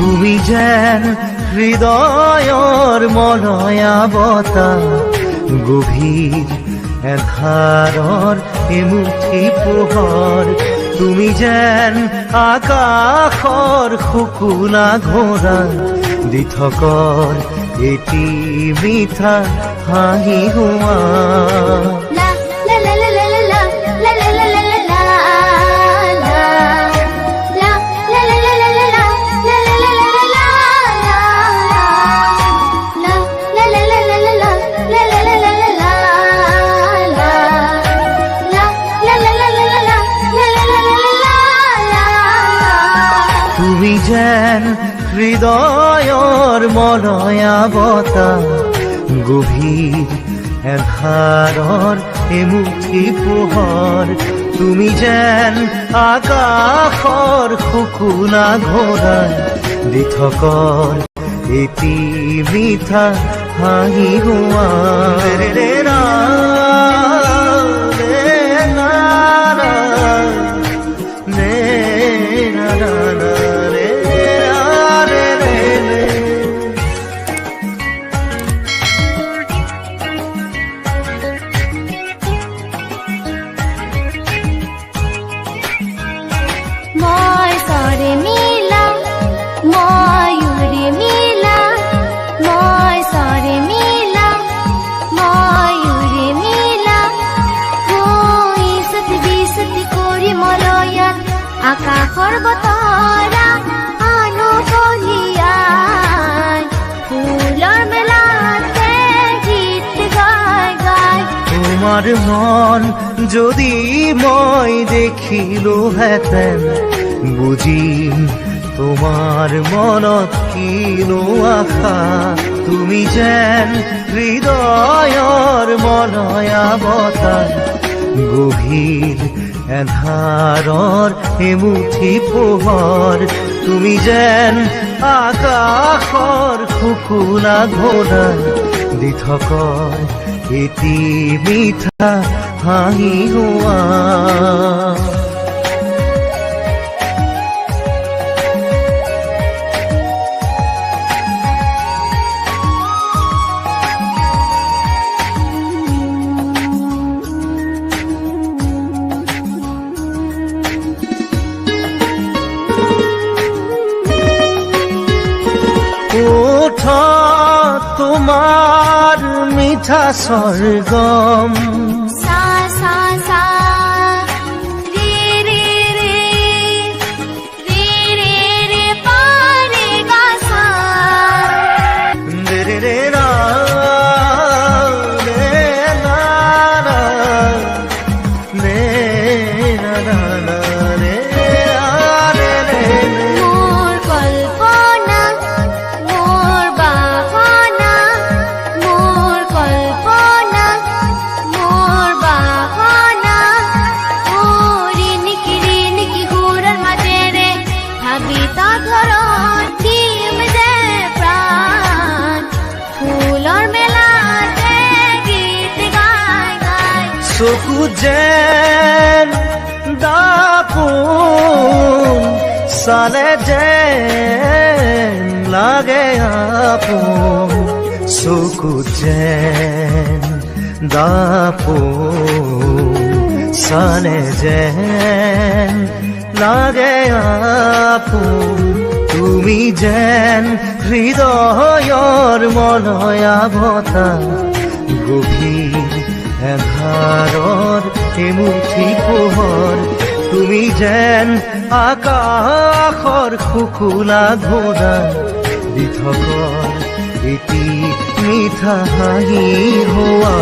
তুমি যেন হৃদয়ৰ মলয়া বতাহ, গভীৰ এন্ধাৰৰ এমুঠি পোহৰ। তুমি যেন আকাশৰ শুকুলা ঘোঁৰা, দি থকৰ এটি মিঠা হাঁহি হোৱা। তুমি যেন হৃদয়ৰ মলয়া বতাহ, গভীৰ এন্ধাৰৰ এমুঠি পোহৰ। তুমি যেন আকাশৰ শুকুলা ঘোঁৰা, দি থকৰ এটি মিঠা হাঁহি হোৱা। আকাশৰ বতৰা আনো কঢ়িয়াই, ফুলৰ মেলাতে গীত গাই গাই। তোমাৰ মন যদি মই দেখিলোহেঁতেন, বুজিম তোমাৰ মনত কিনো আশা। তুমি যেন হৃদয়ৰ মলয়া বতাহ, গভীৰ এন্ধাৰৰ এমুঠি পোহৰ। তুমি যেন আকাশৰ শুকুলা ঘোঁৰা, দি থকৰ এটি মিঠা হাঁহি হোৱা। তোমার মিঠা স্বর্গম, সা সা সা রে রে রে রে রে রে পা রে গা সা। রে রে না রে না না রে না না না রে রে রে। মোর কল্পনা, মোর বাহানা, মোর কল্পনা, মোর বাহানা। ও রিনিকি রিনিকি ঘোরার মাঝে রে, ভাবি তা ধরো থিম যে প্রাণ, ফুলৰ মেলাতে গীত গাই গাই। চকু যেন দাপোন, চালে যেন লাগে আপোন। চকু যেন দাপোন, চালে যেন লাগে আপোন। তুমি যেন হৃদয়ৰ মলয়া বতাহ, গভীৰ এন্ধাৰৰ এমুঠি পোহৰ। তুমি যেন আকাশৰ শুকুলা ঘোঁৰা, দি থকৰ এটি মিঠা হাঁহি হোৱা।